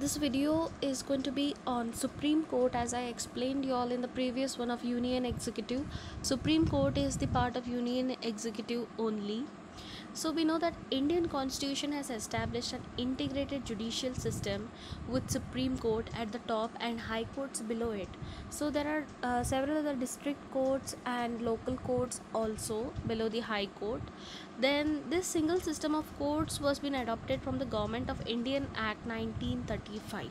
this video is going to be on Supreme Court. As I explained you all in the previous one of Union Executive, Supreme Court is the part of Union Executive only. So we know that Indian Constitution has established an integrated judicial system with Supreme Court at the top and high courts below it. So there are several other district courts and local courts also below the high court. Then this single system of courts was been adopted from the Government of Indian Act 1935.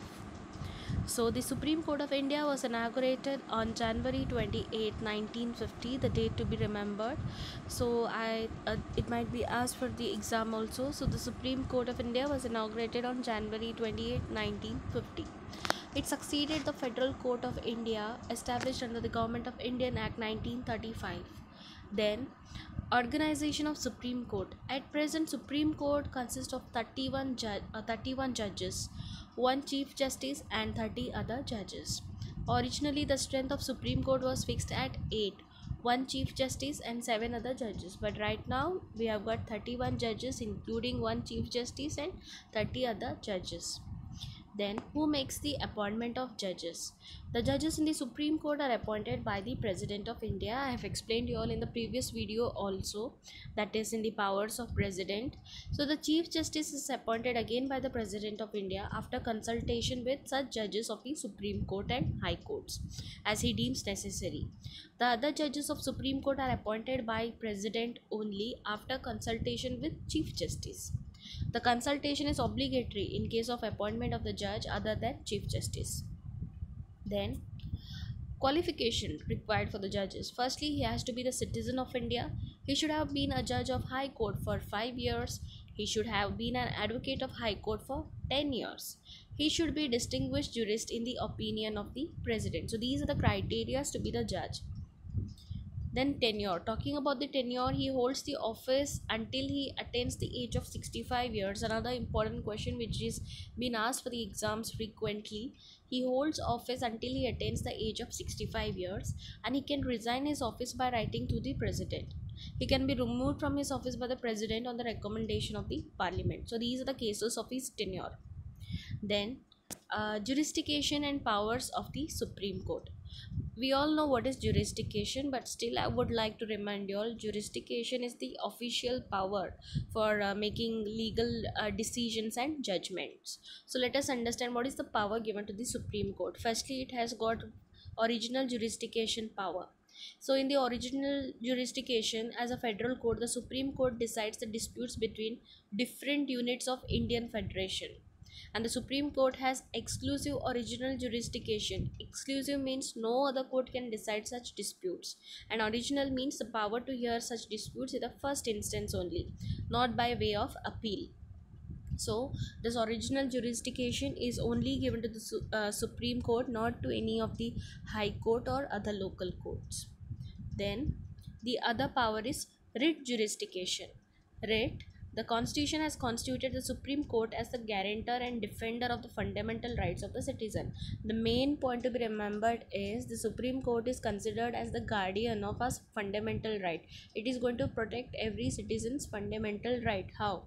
So the Supreme Court of India was inaugurated on January 28, 1950, the date to be remembered. So it might be asked for the exam also. So the Supreme Court of India was inaugurated on January 28, 1950. It succeeded the Federal Court of India, established under the Government of Indian Act 1935. Then organization of Supreme Court. At present, Supreme Court consists of 31 judges, one Chief Justice and 30 other judges. Originally, the strength of Supreme Court was fixed at 8, one Chief Justice and 7 other judges. But right now, we have got 31 judges, including one Chief Justice and 30 other judges. Then, who makes the appointment of judges? The judges in the Supreme Court are appointed by the President of India. I have explained you all in the previous video also, that is in the powers of President. So the Chief Justice is appointed again by the President of India after consultation with such judges of the Supreme Court and High Courts as he deems necessary. The other judges of Supreme Court are appointed by President only after consultation with Chief Justice. The consultation is obligatory in case of appointment of the judge other than Chief Justice. Then, qualification required for the judges. Firstly, he has to be the citizen of India. He should have been a judge of High Court for 5 years. He should have been an advocate of High Court for 10 years. He should be distinguished jurist in the opinion of the President. So these are the criteria to be the judge. Then tenure. Talking about the tenure, he holds the office until he attains the age of 65 years. Another important question which is been asked for the exams frequently. He holds office until he attains the age of 65 years, and he can resign his office by writing to the President. He can be removed from his office by the President on the recommendation of the Parliament. So these are the cases of his tenure. Then jurisdiction and powers of the Supreme Court. We all know what is jurisdiction, but still I would like to remind you all, jurisdiction is the official power for making legal decisions and judgments. So let us understand what is the power given to the Supreme Court. Firstly, it has got original jurisdiction power. So in the original jurisdiction, as a federal court, the Supreme Court decides the disputes between different units of Indian Federation, and the Supreme Court has exclusive original jurisdiction. Exclusive means no other court can decide such disputes, and original means the power to hear such disputes in the first instance only, not by way of appeal. So this original jurisdiction is only given to the Supreme Court, not to any of the High Court or other local courts. Then the other power is writ jurisdiction. Writ. The Constitution has constituted the Supreme Court as the guarantor and defender of the fundamental rights of the citizen. The main point to be remembered is the Supreme Court is considered as the guardian of our fundamental right. It is going to protect every citizen's fundamental right. How?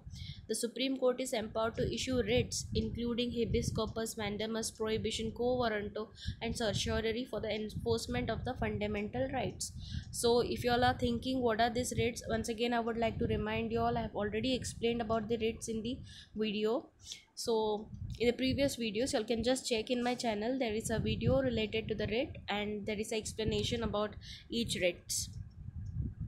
The Supreme Court is empowered to issue writs, including habeas corpus, mandamus, prohibition, quo warranto, and certiorari for the enforcement of the fundamental rights. So if you all are thinking what are these writs, once again I would like to remind you all, I have already explained about the writs in the video. So in the previous videos, you all can just check in my channel. There is a video related to the writ, and there is an explanation about each writs.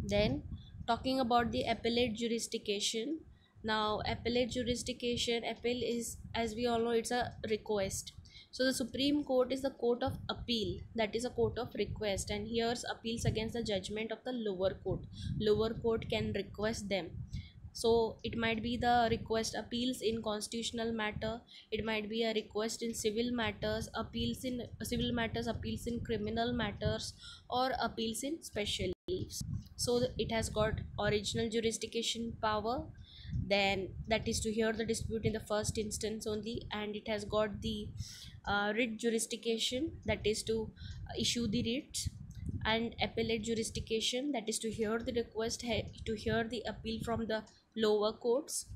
Then talking about the appellate jurisdiction. Now appellate jurisdiction, appeal is, as we all know, it's a request. So the Supreme Court is the court of appeal, that is a court of request, and hears appeals against the judgment of the lower court. Lower court can request them. So it might be the request appeals in constitutional matter, it might be a request in civil matters, appeals in civil matters, appeals in criminal matters, or appeals in special leaves. So it has got original jurisdiction power, then that is to hear the dispute in the first instance only, and it has got the writ jurisdiction, that is to issue the writs, and appellate jurisdiction, that is to hear the request, to hear the appeal from the lower courts.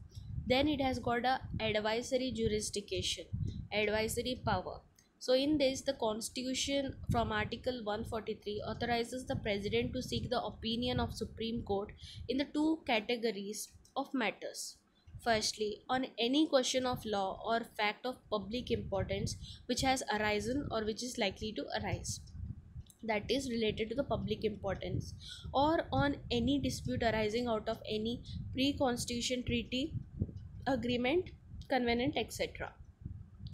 Then it has got a advisory jurisdiction. advisory power. So in this, the constitution from article 143 authorizes the president to seek the opinion of Supreme Court in the two categories of matters. Firstly, on any question of law or fact of public importance which has arisen or which is likely to arise, that is related to the public importance, or on any dispute arising out of any pre-constitution treaty, agreement, covenant, etc.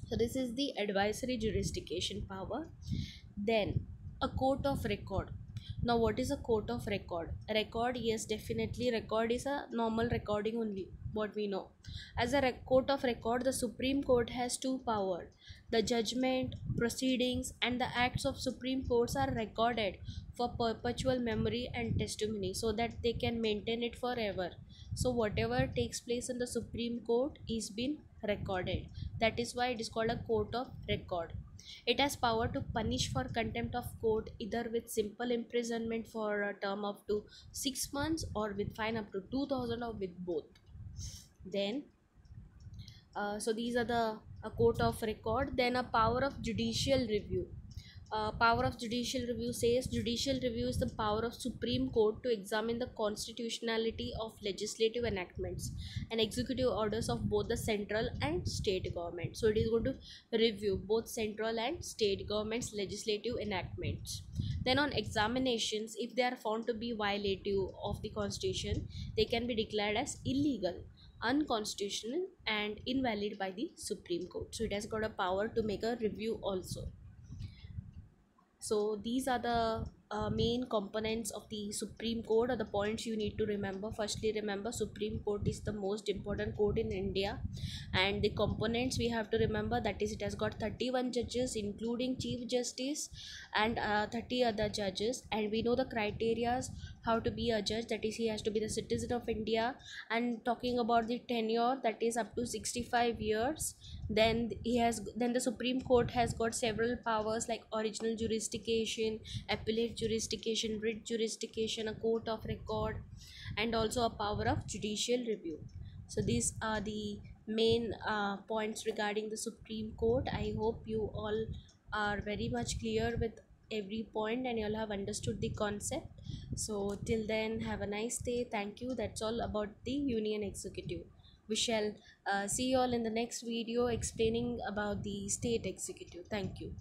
So this is the advisory jurisdiction power. Then a court of record. Now what is a court of record? Record, yes, definitely record is a normal recording only, what we know. As a court of record, the Supreme Court has two power. The judgment, proceedings and the acts of Supreme Courts are recorded for perpetual memory and testimony, so that they can maintain it forever. So whatever takes place in the Supreme Court is been recorded. That is why it is called a court of record. It has power to punish for contempt of court either with simple imprisonment for a term up to 6 months, or with fine up to 2000, or with both. Then so these are the a court of record. Then a power of judicial review. Power of judicial review says judicial review is the power of Supreme Court to examine the constitutionality of legislative enactments and executive orders of both the central and state government. So it is going to review both central and state governments legislative enactments. Then on examinations, if they are found to be violative of the constitution, they can be declared as illegal, unconstitutional and invalid by the Supreme Court. So it has got a power to make a review also. So these are the main components of the Supreme Court, or the points you need to remember. Firstly, remember Supreme Court is the most important court in India, and the components we have to remember, that is, it has got 31 judges including Chief Justice and 30 other judges. And we know the criterias how to be a judge, that is, he has to be the citizen of India, and talking about the tenure, that is up to 65 years. Then the Supreme Court has got several powers like original jurisdiction, appellate jurisdiction, writ jurisdiction, a court of record, and also a power of judicial review. So these are the main points regarding the Supreme Court. I hope you all are very much clear with every point and you all have understood the concept. So till then, have a nice day. Thank you. That's all about the Union Executive. We shall see you all in the next video explaining about the state executive. Thank you.